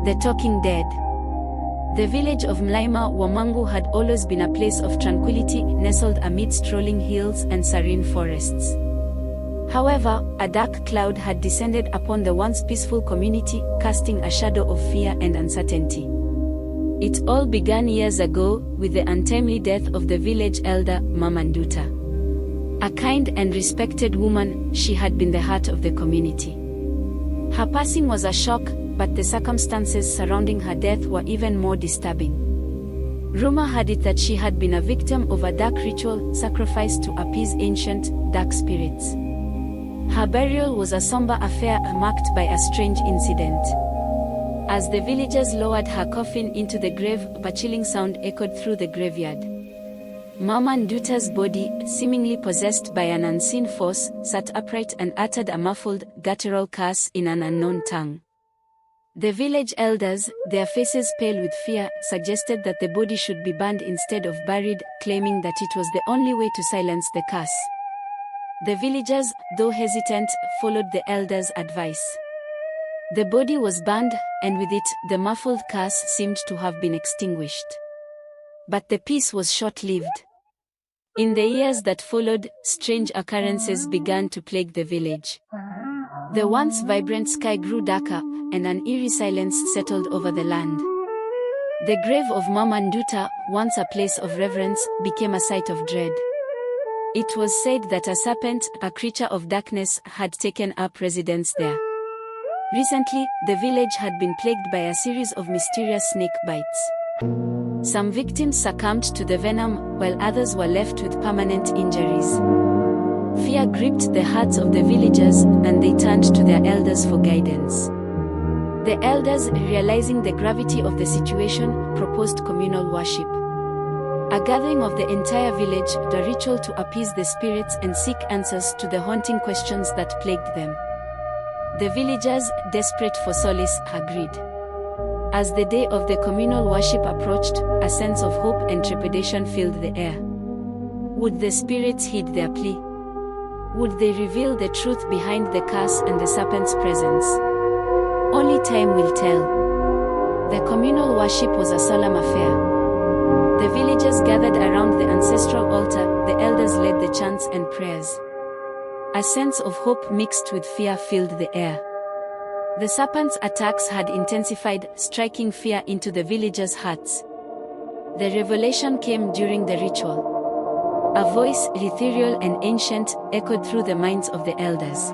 The Talking Dead. The village of Mlima Wamangu had always been a place of tranquility, nestled amidst rolling hills and serene forests. However, a dark cloud had descended upon the once peaceful community, casting a shadow of fear and uncertainty. It all began years ago, with the untimely death of the village elder, Mama Nduta. A kind and respected woman, she had been the heart of the community. Her passing was a shock, but the circumstances surrounding her death were even more disturbing. Rumor had it that she had been a victim of a dark ritual sacrificed to appease ancient, dark spirits. Her burial was a somber affair marked by a strange incident. As the villagers lowered her coffin into the grave, a chilling sound echoed through the graveyard. Mama Nduta's body, seemingly possessed by an unseen force, sat upright and uttered a muffled, guttural curse in an unknown tongue. The village elders, their faces pale with fear, suggested that the body should be burned instead of buried, claiming that it was the only way to silence the curse. The villagers, though hesitant, followed the elders' advice. The body was burned, and with it, the muffled curse seemed to have been extinguished. But the peace was short-lived. In the years that followed, strange occurrences began to plague the village. The once vibrant sky grew darker, and an eerie silence settled over the land. The grave of Mama Nduta, once a place of reverence, became a site of dread. It was said that a serpent, a creature of darkness, had taken up residence there. Recently, the village had been plagued by a series of mysterious snake bites. Some victims succumbed to the venom, while others were left with permanent injuries. Fear gripped the hearts of the villagers, and they turned to their elders for guidance. The elders, realizing the gravity of the situation, proposed communal worship. A gathering of the entire village, the ritual to appease the spirits and seek answers to the haunting questions that plagued them. The villagers, desperate for solace, agreed. As the day of the communal worship approached, a sense of hope and trepidation filled the air. Would the spirits heed their plea? Would they reveal the truth behind the curse and the serpent's presence? Only time will tell. The communal worship was a solemn affair. The villagers gathered around the ancestral altar, the elders led the chants and prayers. A sense of hope mixed with fear filled the air. The serpent's attacks had intensified, striking fear into the villagers' hearts. The revelation came during the ritual. A voice, ethereal and ancient, echoed through the minds of the elders.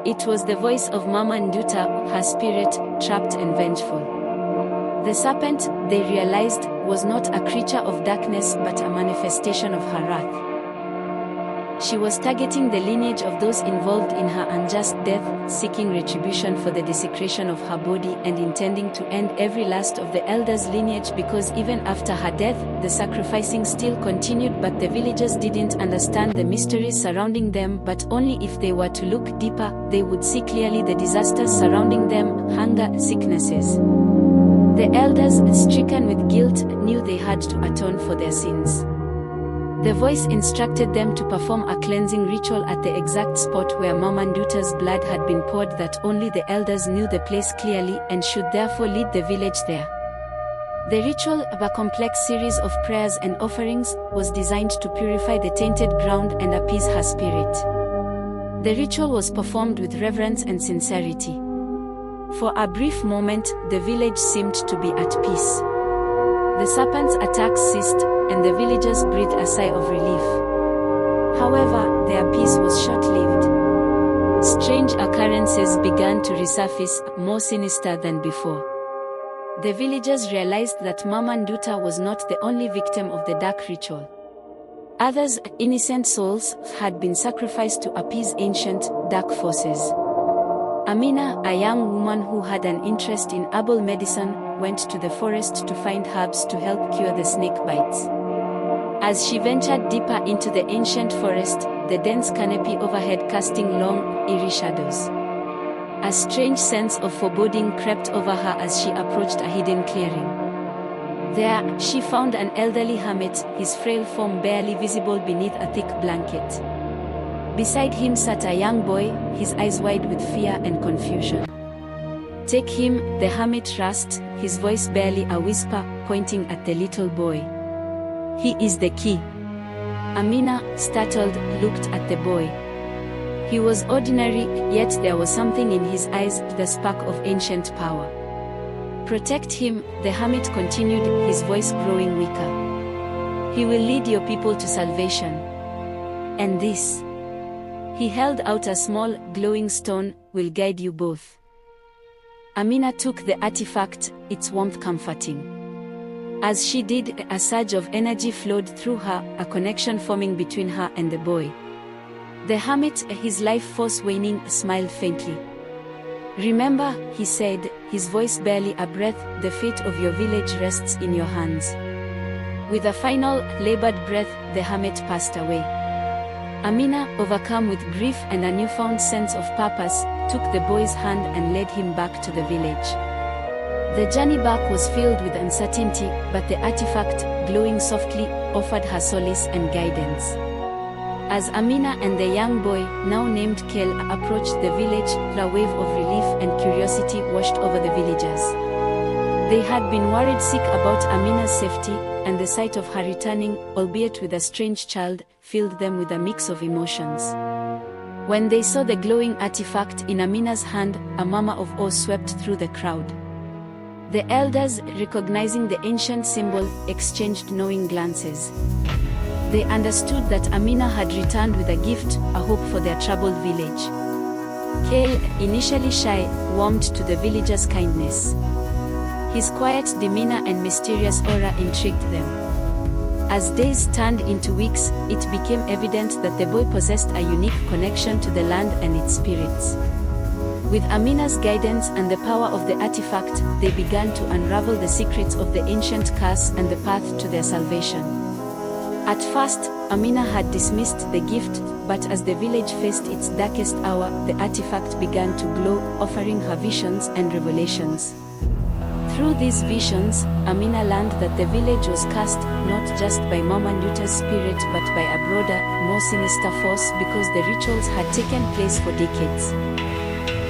It was the voice of Mama Nduta, her spirit, trapped and vengeful. The serpent, they realized, was not a creature of darkness but a manifestation of her wrath. She was targeting the lineage of those involved in her unjust death, seeking retribution for the desecration of her body and intending to end every last of the elders' lineage, because even after her death, the sacrificing still continued. But the villagers didn't understand the mysteries surrounding them, but only if they were to look deeper, they would see clearly the disasters surrounding them: hunger, sicknesses. The elders, stricken with guilt, knew they had to atone for their sins. The voice instructed them to perform a cleansing ritual at the exact spot where Mama Nduta's blood had been poured. That only the elders knew the place clearly, and should therefore lead the village there. The ritual, a complex series of prayers and offerings, was designed to purify the tainted ground and appease her spirit. The ritual was performed with reverence and sincerity. For a brief moment, the village seemed to be at peace. The serpent's attacks ceased, and the villagers breathed a sigh of relief. However, their peace was short-lived. Strange occurrences began to resurface, more sinister than before. The villagers realized that Mama Nduta was not the only victim of the dark ritual. Others, innocent souls, had been sacrificed to appease ancient, dark forces. Amina, a young woman who had an interest in herbal medicine, went to the forest to find herbs to help cure the snake bites. As she ventured deeper into the ancient forest, the dense canopy overhead casting long, eerie shadows. A strange sense of foreboding crept over her as she approached a hidden clearing. There, she found an elderly hermit, his frail form barely visible beneath a thick blanket. Beside him sat a young boy, his eyes wide with fear and confusion. "Take him," the hermit rasped, his voice barely a whisper, pointing at the little boy. "He is the key." Amina, startled, looked at the boy. He was ordinary, yet there was something in his eyes, the spark of ancient power. "Protect him," the hermit continued, his voice growing weaker. "He will lead your people to salvation. And this," he held out a small, glowing stone, "will guide you both." Amina took the artifact, its warmth comforting. As she did, a surge of energy flowed through her, a connection forming between her and the boy. The hermit, his life force waning, smiled faintly. "Remember," he said, his voice barely a breath, "the fate of your village rests in your hands." With a final, labored breath, the hermit passed away. Amina, overcome with grief and a newfound sense of purpose, took the boy's hand and led him back to the village. The journey back was filled with uncertainty, but the artifact, glowing softly, offered her solace and guidance. As Amina and the young boy, now named Kel, approached the village, a wave of relief and curiosity washed over the villagers. They had been worried sick about Amina's safety, and the sight of her returning, albeit with a strange child, filled them with a mix of emotions. When they saw the glowing artifact in Amina's hand, a murmur of awe swept through the crowd. The elders, recognizing the ancient symbol, exchanged knowing glances. They understood that Amina had returned with a gift, a hope for their troubled village. Kale, initially shy, warmed to the villagers' kindness. His quiet demeanor and mysterious aura intrigued them. As days turned into weeks, it became evident that the boy possessed a unique connection to the land and its spirits. With Amina's guidance and the power of the artifact, they began to unravel the secrets of the ancient curse and the path to their salvation. At first, Amina had dismissed the gift, but as the village faced its darkest hour, the artifact began to glow, offering her visions and revelations. Through these visions, Amina learned that the village was cursed, not just by Mama Nuta's spirit but by a broader, more sinister force because the rituals had taken place for decades.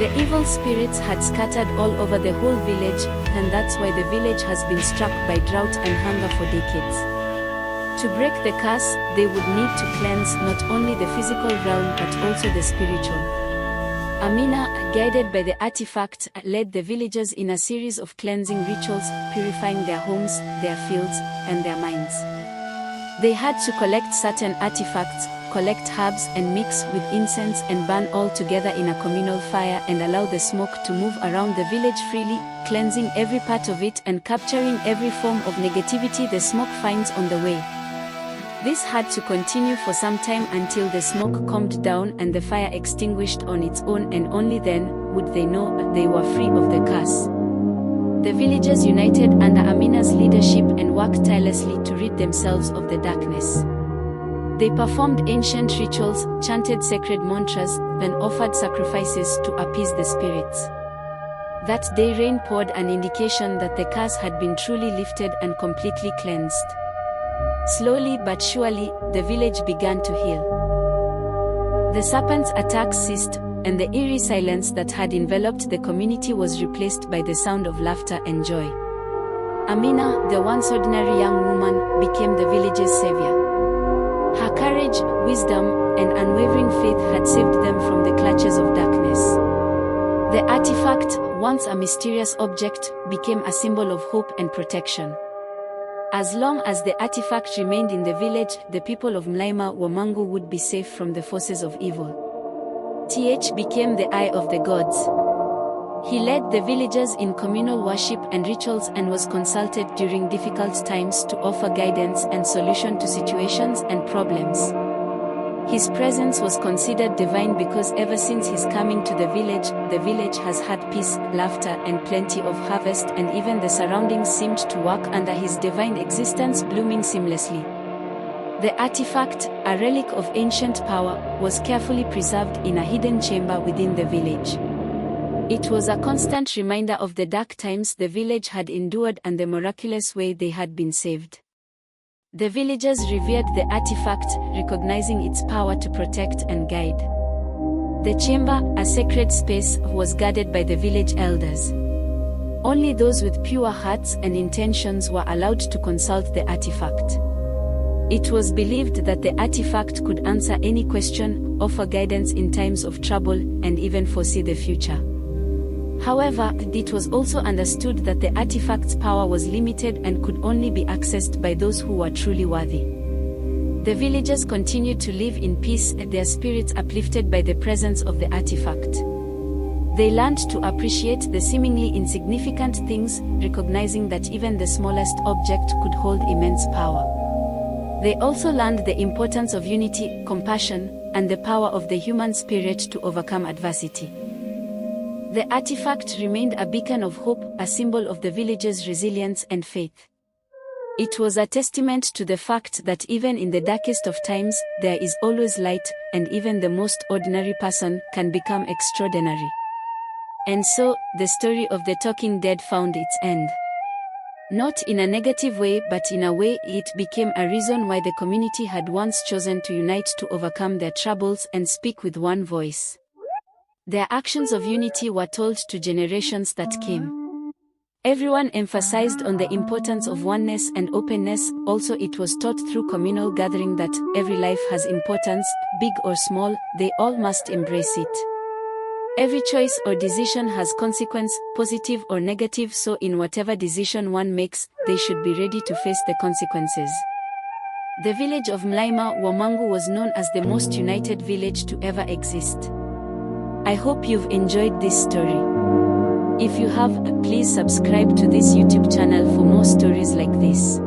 The evil spirits had scattered all over the whole village, and that's why the village has been struck by drought and hunger for decades. To break the curse, they would need to cleanse not only the physical realm but also the spiritual. Amina, guided by the artifact, led the villagers in a series of cleansing rituals, purifying their homes, their fields, and their minds. They had to collect certain artifacts, collect herbs and mix with incense and burn all together in a communal fire and allow the smoke to move around the village freely, cleansing every part of it and capturing every form of negativity the smoke finds on the way. This had to continue for some time until the smoke calmed down and the fire extinguished on its own, and only then would they know they were free of the curse. The villagers united under Amina's leadership and worked tirelessly to rid themselves of the darkness. They performed ancient rituals, chanted sacred mantras, and offered sacrifices to appease the spirits. That day rain poured, an indication that the curse had been truly lifted and completely cleansed. Slowly but surely, the village began to heal. The serpent's attacks ceased, and the eerie silence that had enveloped the community was replaced by the sound of laughter and joy. Amina, the once ordinary young woman, became the village's savior. Her courage, wisdom, and unwavering faith had saved them from the clutches of darkness. The artifact, once a mysterious object, became a symbol of hope and protection. As long as the artifact remained in the village, the people of Mlima Wamangu would be safe from the forces of evil. Th became the eye of the gods. He led the villagers in communal worship and rituals and was consulted during difficult times to offer guidance and solution to situations and problems. His presence was considered divine because ever since his coming to the village has had peace, laughter, and plenty of harvest, and even the surroundings seemed to work under his divine existence, blooming seamlessly. The artifact, a relic of ancient power, was carefully preserved in a hidden chamber within the village. It was a constant reminder of the dark times the village had endured and the miraculous way they had been saved. The villagers revered the artifact, recognizing its power to protect and guide. The chamber, a sacred space, was guarded by the village elders. Only those with pure hearts and intentions were allowed to consult the artifact. It was believed that the artifact could answer any question, offer guidance in times of trouble, and even foresee the future. However, it was also understood that the artifact's power was limited and could only be accessed by those who were truly worthy. The villagers continued to live in peace, their spirits uplifted by the presence of the artifact. They learned to appreciate the seemingly insignificant things, recognizing that even the smallest object could hold immense power. They also learned the importance of unity, compassion, and the power of the human spirit to overcome adversity. The artifact remained a beacon of hope, a symbol of the village's resilience and faith. It was a testament to the fact that even in the darkest of times, there is always light, and even the most ordinary person can become extraordinary. And so, the story of the talking dead found its end. Not in a negative way, but in a way it became a reason why the community had once chosen to unite to overcome their troubles and speak with one voice. Their actions of unity were told to generations that came. Everyone emphasized on the importance of oneness and openness. Also, it was taught through communal gathering that every life has importance, big or small, they all must embrace it. Every choice or decision has consequence, positive or negative, so in whatever decision one makes, they should be ready to face the consequences. The village of Mlima Wamangu was known as the most united village to ever exist. I hope you've enjoyed this story. If you have, please subscribe to this YouTube channel for more stories like this.